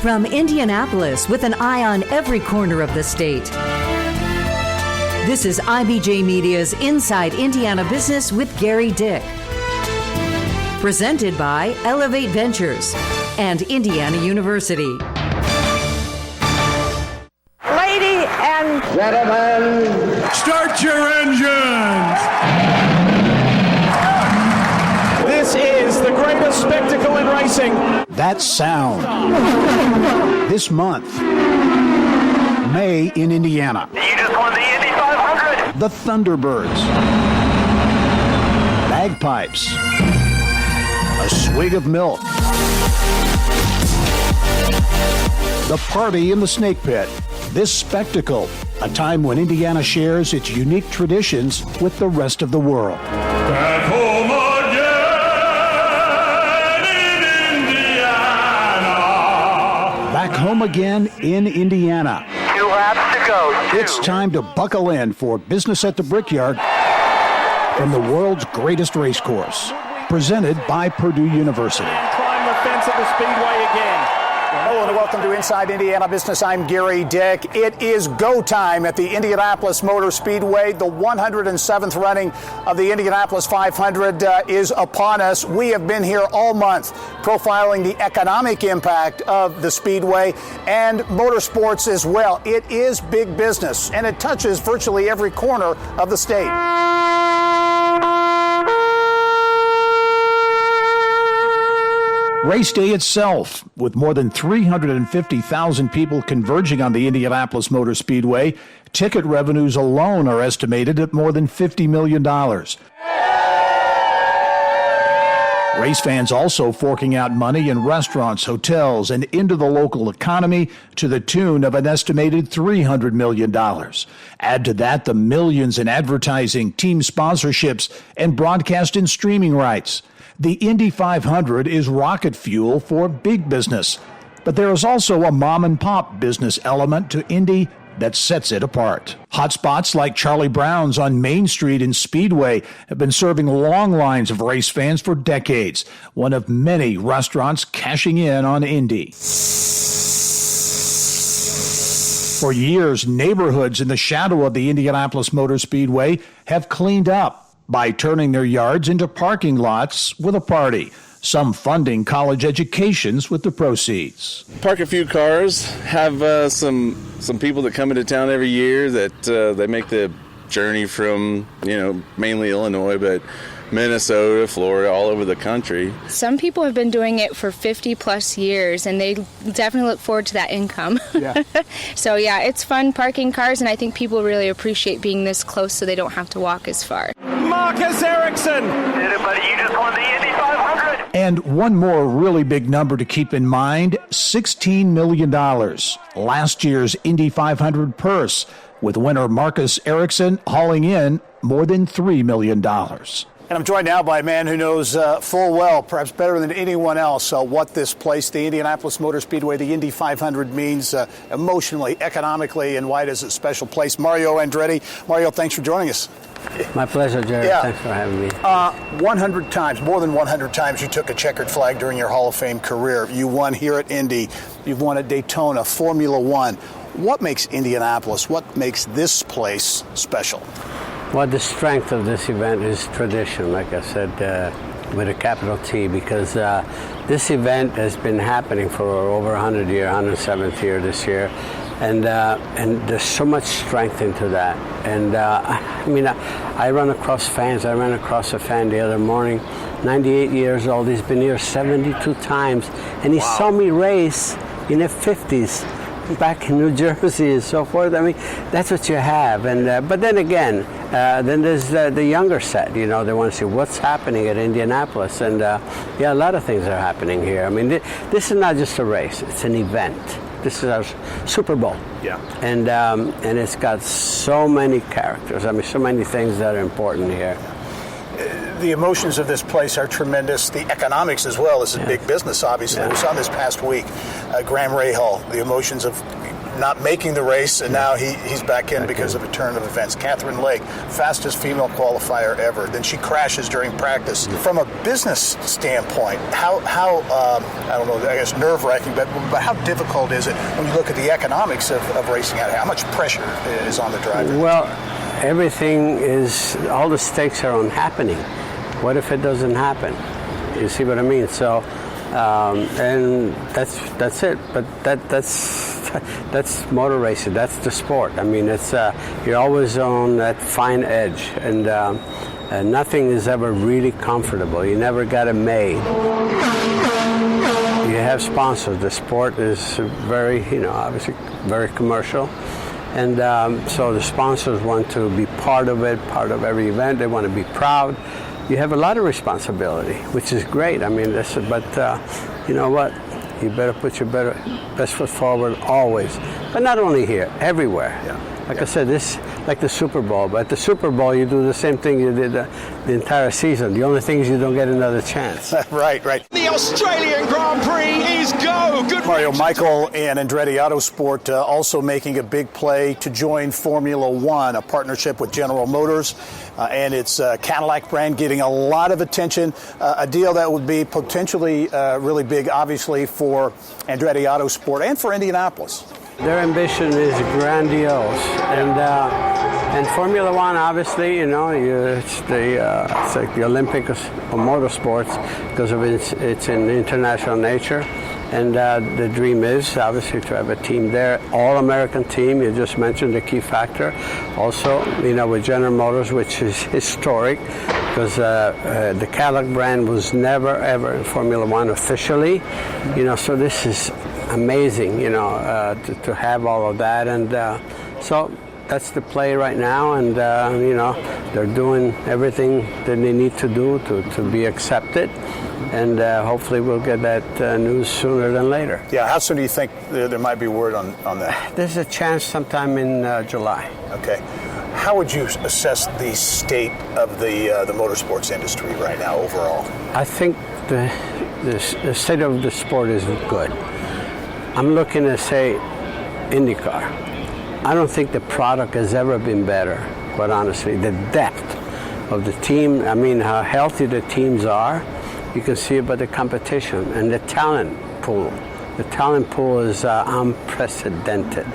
From Indianapolis, with an eye on every corner of the state, this is IBJ Media's Inside Indiana Business with Gary Dick. Presented by Elevate Ventures and Indiana University. Ladies and gentlemen, start your engines! This is the greatest spectacle in racing. That sound. This month, May in Indiana. You just won the Indy 500. The Thunderbirds. Bagpipes. A swig of milk. The party in the snake pit. This spectacle, a time when Indiana shares its unique traditions with the rest of the world. Back home again in Indiana. Back home again in Indiana. 2 laps to go. It's time to buckle in for Business at the Brickyard from the world's greatest racecourse. Presented by Purdue University. And climb the fence at the Speedway again. Hello and welcome to Inside Indiana Business. I'm Gary Dick. It is go time at the Indianapolis Motor Speedway. The 107th running of the Indianapolis 500 is upon us. We have been here all month profiling the economic impact of the Speedway and motorsports as well. It is big business and it touches virtually every corner of the state. Race day itself, with more than 350,000 people converging on the Indianapolis Motor Speedway, ticket revenues alone are estimated at more than $50 million. Race fans also forking out money in restaurants, hotels, and into the local economy to the tune of an estimated $300 million. Add to that the millions in advertising, team sponsorships, and broadcast and streaming rights. The Indy 500 is rocket fuel for big business, but there is also a mom-and-pop business element to Indy that sets it apart. Hotspots like Charlie Brown's on Main Street in Speedway have been serving long lines of race fans for decades, one of many restaurants cashing in on Indy. For years, neighborhoods in the shadow of the Indianapolis Motor Speedway have cleaned up by turning their yards into parking lots with a party, some funding college educations with the proceeds. Park a few cars, have some people that come into town every year that they make the journey from, mainly Illinois, but Minnesota, Florida, all over the country. Some people have been doing it for 50 plus years and they definitely look forward to that income. Yeah. So yeah, it's fun parking cars and I think people really appreciate being this close so they don't have to walk as far. Marcus Ericsson. Did it, buddy. You just won the Indy 500. And one more really big number to keep in mind, $16 million. Last year's Indy 500 purse, with winner Marcus Ericsson hauling in more than $3 million. And I'm joined now by a man who knows full well, perhaps better than anyone else, what this place, the Indianapolis Motor Speedway, the Indy 500 means emotionally, economically, and why it is a special place. Mario Andretti. Mario, thanks for joining us. My pleasure, Jerry. Yeah. Thanks for having me. 100 times, more than 100 times, you took a checkered flag during your Hall of Fame career. You won here at Indy. You've won at Daytona, Formula One. What makes Indianapolis, what makes this place special? Well, the strength of this event is tradition, like I said, with a capital T, because this event has been happening for over 100 years, 107th year this year, and there's so much strength into that. And I run across fans. I ran across a fan the other morning, 98 years old. He's been here 72 times, and he saw me race in the 50s. Back in New Jersey and so forth. I mean, that's what you have. And but then again, then there's the younger set. They want to see what's happening at Indianapolis. And a lot of things are happening here. I mean, this is not just a race; it's an event. This is our Super Bowl. Yeah. And it's got so many characters. I mean, so many things that are important here. The emotions of this place are tremendous. The economics as well. This is big business, obviously. We saw this past week, Graham Rahal, the emotions of not making the race, and now he's back in because of a turn of events. Catherine Lake, fastest female qualifier ever. Then she crashes during practice. From a business standpoint, how I don't know, I guess nerve-wracking, but how difficult is it when you look at the economics of racing out here? How much pressure is on the driver? Well, everything is, all the stakes are on happening. What if it doesn't happen? You see what I mean? So, and that's it. But that's motor racing. That's the sport. I mean, it's you're always on that fine edge, and nothing is ever really comfortable. You never got it made. You have sponsors. The sport is very, obviously very commercial. And so the sponsors want to be part of it, part of every event. They want to be proud. You have a lot of responsibility, which is great. I mean, but you know what? You better put your best foot forward always. But not only here, everywhere. Yeah. Like I said, this like the Super Bowl. But at the Super Bowl, you do the same thing you did the entire season. The only thing is you don't get another chance. Right. The Australian Grand Prix is go. Good Mario Michael and Andretti Autosport also making a big play to join Formula One, a partnership with General Motors and its Cadillac brand getting a lot of attention, a deal that would be potentially really big, obviously, for Andretti Autosport and for Indianapolis. Their ambition is grandiose, and Formula One, obviously, it's like the Olympics of motorsports because of its international nature, and the dream is obviously to have a team there, all-American team. You just mentioned the key factor. Also, with General Motors, which is historic because the Cadillac brand was never ever in Formula One officially. So this is amazing, to have all of that, and so that's the play right now, and they're doing everything that they need to do to be accepted, and hopefully we'll get that news sooner than later. Yeah, how soon do you think there might be word on that? There's a chance sometime in July. Okay. How would you assess the state of the motorsports industry right now overall? I think the state of the sport is good. I'm looking to say IndyCar. I don't think the product has ever been better, quite honestly. The depth of the team, how healthy the teams are, you can see it by the competition and the talent pool. The talent pool is unprecedented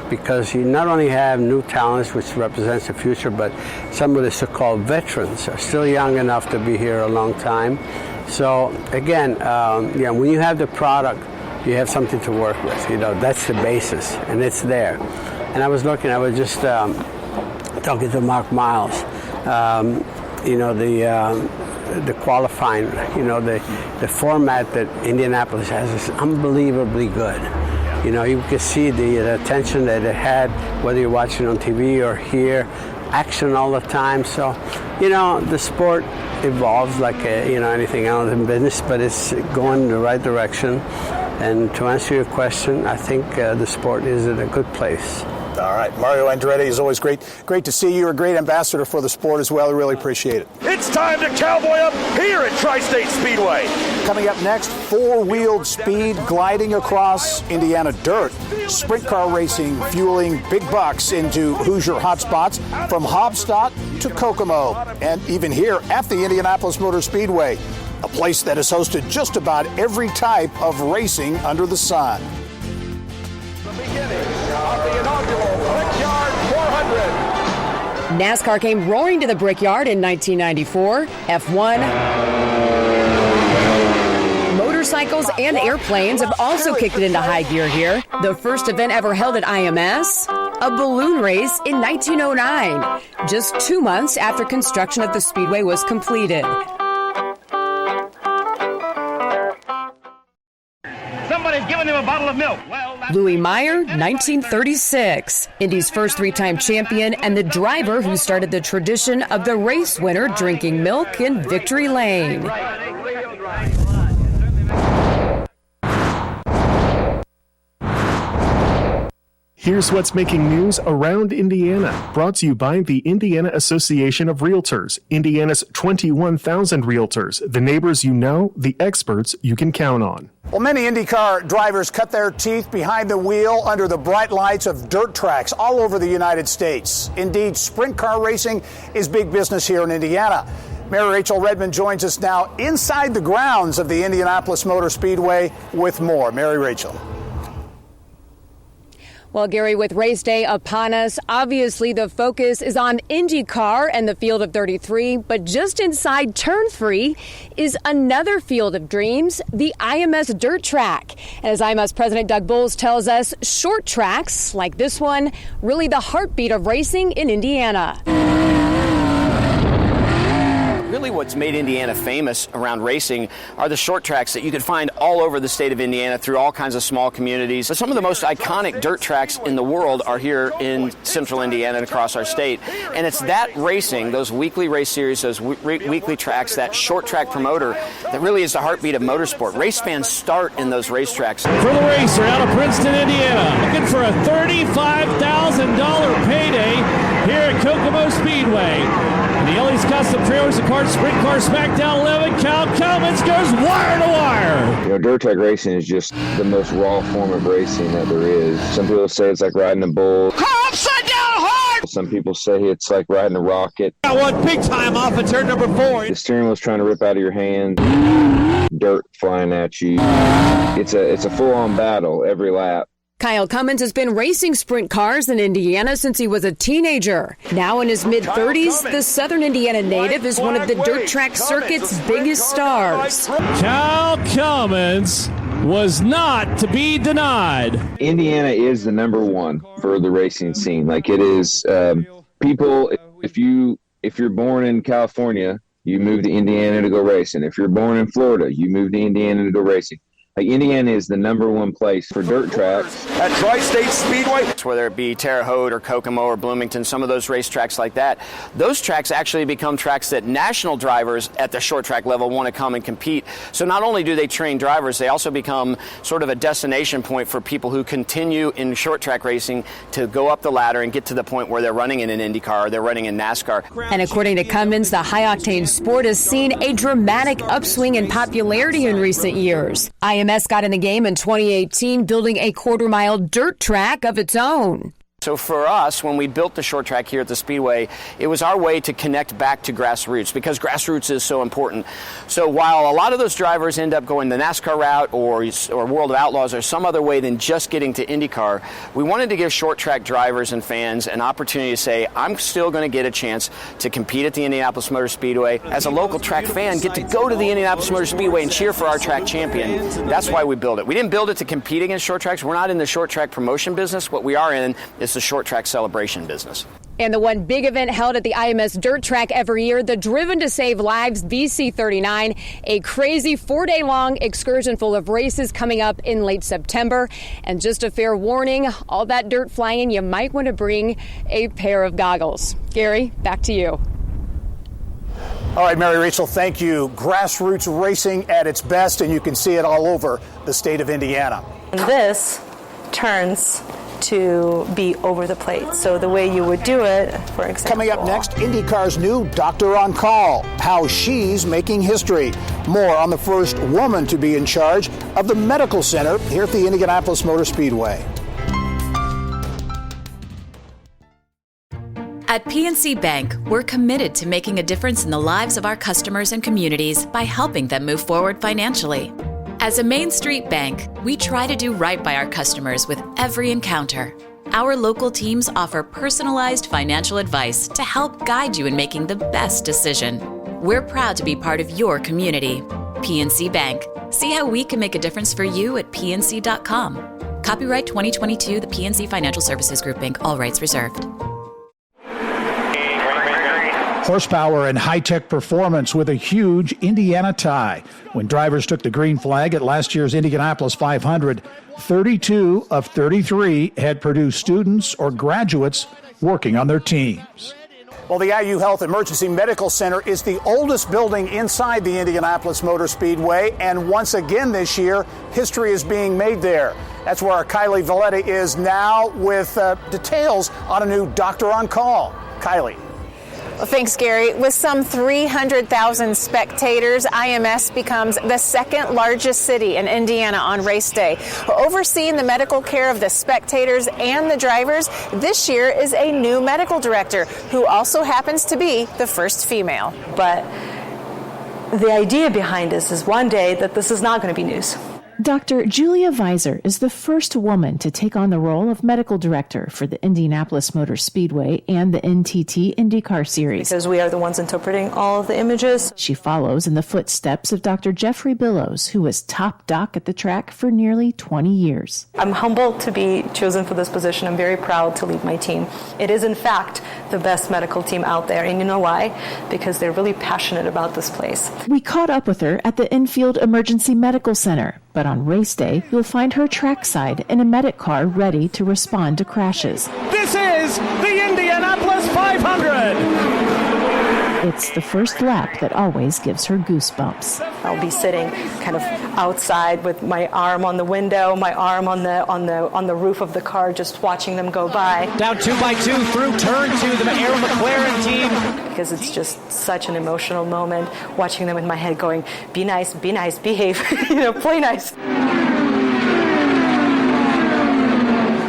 because you not only have new talents, which represents the future, but some of the so-called veterans are still young enough to be here a long time. So again, when you have the product, you have something to work with. That's the basis, and it's there. And I was just talking to Mark Miles. The qualifying, the format that Indianapolis has is unbelievably good. You can see the attention that it had, whether you're watching on TV or here, action all the time. So, the sport evolves like anything else in business, but it's going in the right direction. And to answer your question, I think the sport is in a good place. All right. Mario Andretti, is always great to see you. You're a great ambassador for the sport as well. I really appreciate it. It's time to cowboy up here at Tri-State Speedway. Coming up next, four-wheeled speed gliding across Indiana dirt. Sprint car racing fueling big bucks into Hoosier hotspots from Hobstadt to Kokomo. And even here at the Indianapolis Motor Speedway, a place that has hosted just about every type of racing under the sun. The beginning of the inaugural Brickyard 400. NASCAR came roaring to the Brickyard in 1994. F1, motorcycles, and airplanes have also kicked it into high gear here. The first event ever held at IMS, a balloon race in 1909, just 2 months after construction of the speedway was completed. Somebody's giving him a bottle of milk. Louis Meyer, 1936, Indy's first three-time champion and the driver who started the tradition of the race winner drinking milk in Victory Lane. Here's what's making news around Indiana. Brought to you by the Indiana Association of Realtors, Indiana's 21,000 realtors, the neighbors you know, the experts you can count on. Well, many IndyCar drivers cut their teeth behind the wheel under the bright lights of dirt tracks all over the United States. Indeed, sprint car racing is big business here in Indiana. Mary Rachel Redmond joins us now inside the grounds of the Indianapolis Motor Speedway with more. Mary Rachel. Well, Gary, with race day upon us, obviously the focus is on IndyCar and the field of 33, but just inside Turn 3 is another field of dreams, the IMS dirt track. And as IMS President Doug Bowles tells us, short tracks like this one, really the heartbeat of racing in Indiana. Really what's made Indiana famous around racing are the short tracks that you can find all over the state of Indiana through all kinds of small communities. But some of the most iconic dirt tracks in the world are here in central Indiana and across our state. And it's that racing, those weekly race series, those weekly tracks, that short track promoter that really is the heartbeat of motorsport. Race fans start in those racetracks. For the racer out of Princeton, Indiana, looking for a $35,000 payday here at Kokomo Speedway. And the Ellie's Custom Trailers and Karts Sprint Car Smackdown 11, Cal Cummins goes wire to wire. You know, dirt track racing is just the most raw form of racing that there is. Some people say it's like riding a bull. Car upside down hard! Some people say it's like riding a rocket. Got one big time off at turn number 4. The steering wheel's trying to rip out of your hand. Dirt flying at you. It's a full-on battle every lap. Kyle Cummins has been racing sprint cars in Indiana since he was a teenager. Now in his mid-30s, the Southern Indiana native is one of the dirt track circuit's biggest stars. Cal Cummins was not to be denied. Indiana is the number one for the racing scene. Like it is, people, if you're born in California, you move to Indiana to go racing. If you're born in Florida, you move to Indiana to go racing. Like Indiana is the number one place for dirt tracks. At Tri-State Speedway, whether it be Terre Haute or Kokomo or Bloomington, some of those racetracks like that, those tracks actually become tracks that national drivers at the short track level want to come and compete. So not only do they train drivers, they also become sort of a destination point for people who continue in short track racing to go up the ladder and get to the point where they're running in an IndyCar or they're running in NASCAR. And according to Cummins, the high-octane sport has seen a dramatic upswing in popularity in recent years. IMS got in the game in 2018, building a quarter-mile dirt track of its own. So for us, when we built the short track here at the Speedway, it was our way to connect back to grassroots because grassroots is so important. So while a lot of those drivers end up going the NASCAR route or World of Outlaws or some other way than just getting to IndyCar, we wanted to give short track drivers and fans an opportunity to say, I'm still going to get a chance to compete at the Indianapolis Motor Speedway. As a local track fan, get to go to the Indianapolis Motor Speedway and cheer for our track champion. That's why we built it. We didn't build it to compete against short tracks. We're not in the short track promotion business. What we are in is the short track celebration business. And the one big event held at the IMS dirt track every year, the Driven to Save Lives VC39, a crazy 4-day-long excursion full of races coming up in late September. And just a fair warning, all that dirt flying, you might want to bring a pair of goggles. Gary, back to you. All right, Mary Rachel, thank you. Grassroots racing at its best, and you can see it all over the state of Indiana. And this turns to be over the plate. So the way you would do it, for example. Coming up next, IndyCar's new Doctor on Call, how she's making history. More on the first woman to be in charge of the medical center here at the Indianapolis Motor Speedway. At PNC Bank, we're committed to making a difference in the lives of our customers and communities by helping them move forward financially. As a Main Street bank, we try to do right by our customers with every encounter. Our local teams offer personalized financial advice to help guide you in making the best decision. We're proud to be part of your community. PNC Bank. See how we can make a difference for you at pnc.com. Copyright 2022, the PNC Financial Services Group, Inc., all rights reserved. Horsepower and high-tech performance with a huge Indiana tie. When drivers took the green flag at last year's Indianapolis 500, 32 of 33 had Purdue students or graduates working on their teams. Well, the IU Health Emergency Medical Center is the oldest building inside the Indianapolis Motor Speedway, and once again this year, history is being made there. That's where our Kylie Valletta is now with details on a new doctor on call. Kylie. Well, thanks, Gary. With some 300,000 spectators, IMS becomes the second largest city in Indiana on race day. Overseeing the medical care of the spectators and the drivers, this year is a new medical director who also happens to be the first female. But the idea behind this is one day that this is not going to be news. Dr. Julia Visor is the first woman to take on the role of medical director for the Indianapolis Motor Speedway and the NTT IndyCar Series. Because we are the ones interpreting all of the images. She follows in the footsteps of Dr. Jeffrey Billows, who was top doc at the track for nearly 20 years. I'm humbled to be chosen for this position. I'm very proud to lead my team. It is, in fact, the best medical team out there. And you know why? Because they're really passionate about this place. We caught up with her at the Infield Emergency Medical Center. But on race day, you'll find her trackside in a medic car ready to respond to crashes. This is the Indianapolis 500. It's the first lap that always gives her goosebumps. I'll be sitting kind of outside with my arm on the window, my arm on the roof of the car, just watching them go by. Down 2 by 2 through turn 2, the Aero McLaren team. Because it's just such an emotional moment, watching them in my head going, be nice, behave, play nice.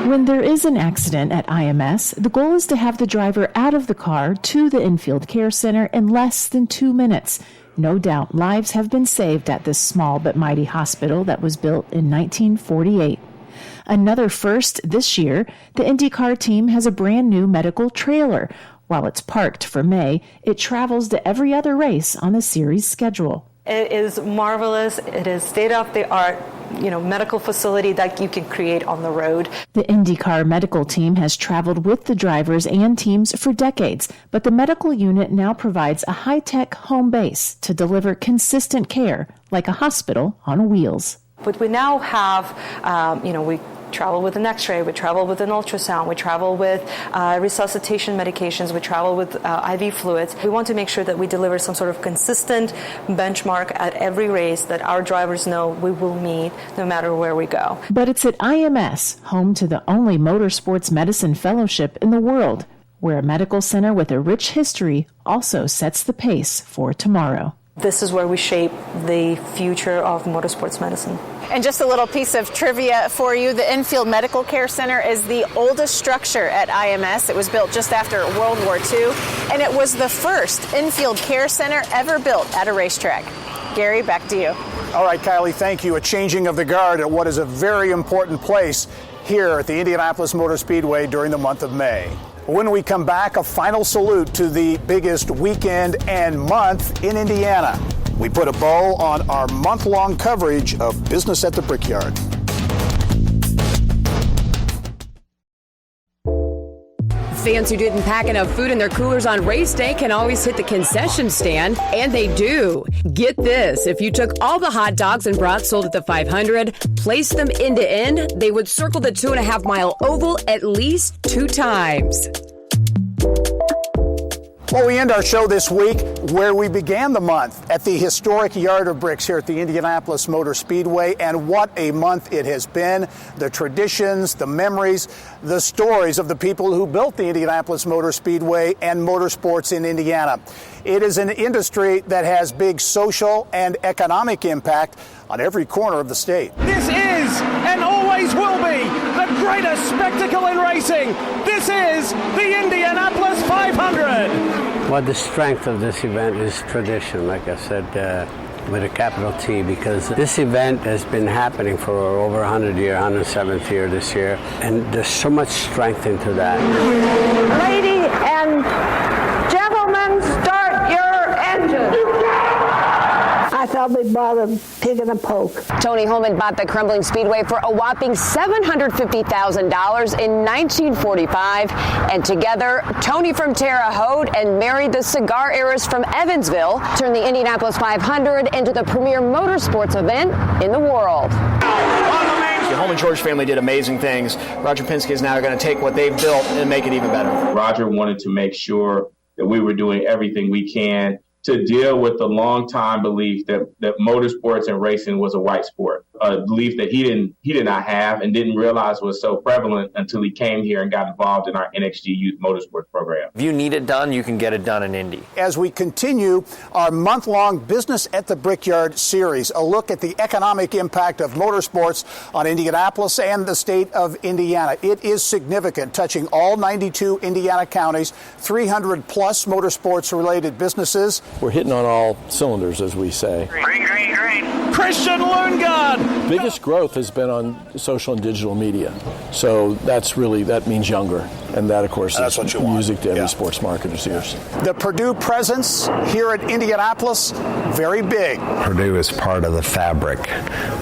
When there is an accident at IMS, the goal is to have the driver out of the car to the infield care center in less than 2 minutes. No doubt lives have been saved at this small but mighty hospital that was built in 1948. Another first this year, the IndyCar team has a brand new medical trailer. While it's parked for May, it travels to every other race on the series schedule. It is marvelous. It is state-of-the-art, medical facility that you can create on the road. The IndyCar medical team has traveled with the drivers and teams for decades, but the medical unit now provides a high-tech home base to deliver consistent care, like a hospital on wheels. But we now have, we travel with an x-ray, we travel with an ultrasound, we travel with resuscitation medications, we travel with IV fluids. We want to make sure that we deliver some sort of consistent benchmark at every race that our drivers know we will meet no matter where we go. But it's at IMS, home to the only motorsports medicine fellowship in the world, where a medical center with a rich history also sets the pace for tomorrow. This is where we shape the future of motorsports medicine. And just a little piece of trivia for you, the Infield Medical Care Center is the oldest structure at IMS. It was built just after World War II, and it was the first infield care center ever built at a racetrack. Gary, back to you. All right, Kylie, thank you. A changing of the guard at what is a very important place here at the Indianapolis Motor Speedway during the month of May. When we come back, a final salute to the biggest weekend and month in Indiana. We put a bow on our month-long coverage of business at the Brickyard. Fans who didn't pack enough food in their coolers on race day can always hit the concession stand, and they do. Get this, if you took all the hot dogs and brats sold at the 500, placed them end to end, they would circle the 2.5-mile oval at least 2 times. Well, we end our show this week where we began the month at the historic Yard of Bricks here at the Indianapolis Motor Speedway, and what a month it has been. The traditions, the memories, the stories of the people who built the Indianapolis Motor Speedway and motorsports in Indiana. It is an industry that has big social and economic impact on every corner of the state. This is and always will be the greatest spectacle in racing. This is the Indianapolis 500. Well, the strength of this event is tradition, like I said, with a capital T, because this event has been happening for over 100 years, 107th year this year, and there's so much strength into that. Ladies and gentlemen, start your engine. I thought we bought a pig in a poke. Tony Holman bought the crumbling speedway for a whopping $750,000 in 1945. And together, Tony from Terre Haute and Mary the cigar heiress from Evansville turned the Indianapolis 500 into the premier motorsports event in the world. The Holman George family did amazing things. Roger Penske is now going to take what they've built and make it even better. Roger wanted to make sure that we were doing everything we can to deal with the long-time belief that motorsports and racing was a white sport, a belief that he did not have and didn't realize was so prevalent until he came here and got involved in our NXG Youth Motorsports program. If you need it done, you can get it done in Indy. As we continue our month-long Business at the Brickyard series, a look at the economic impact of motorsports on Indianapolis and the state of Indiana. It is significant, touching all 92 Indiana counties, 300-plus motorsports-related businesses. We're hitting on all cylinders, as we say. Green. Christian Lundgaard. Biggest growth has been on social and digital media. So that means younger. And that, of course, is music to every sports marketer's ears. The Purdue presence here at Indianapolis, very big. Purdue is part of the fabric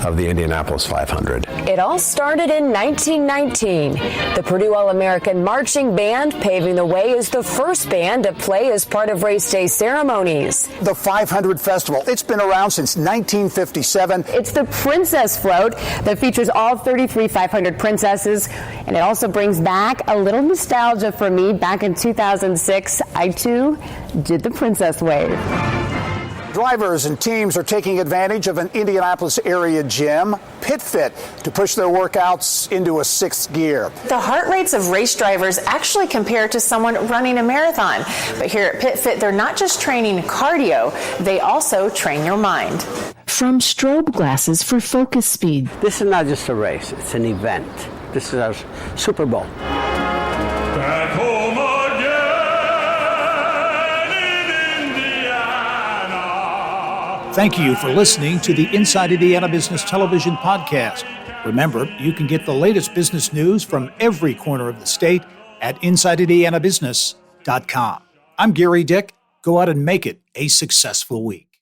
of the Indianapolis 500. It all started in 1919. The Purdue All-American Marching Band paving the way as the first band to play as part of race day ceremonies. The 500 Festival, it's been around since 1957. It's the Princess Float that features all 33 500 princesses, and it also brings back a little nostalgia for me. Back in 2006, I too did the Princess Wave. Drivers and teams are taking advantage of an Indianapolis area gym, Pit Fit, to push their workouts into a sixth gear. The heart rates of race drivers actually compare to someone running a marathon. But here at Pit Fit, they're not just training cardio, they also train your mind. From strobe glasses for focus speed. This is not just a race, it's an event. This is our Super Bowl. Back home again in Indiana. Thank you for listening to the Inside Indiana Business Television podcast. Remember, you can get the latest business news from every corner of the state at InsideIndianaBusiness.com. I'm Gary Dick. Go out and make it a successful week.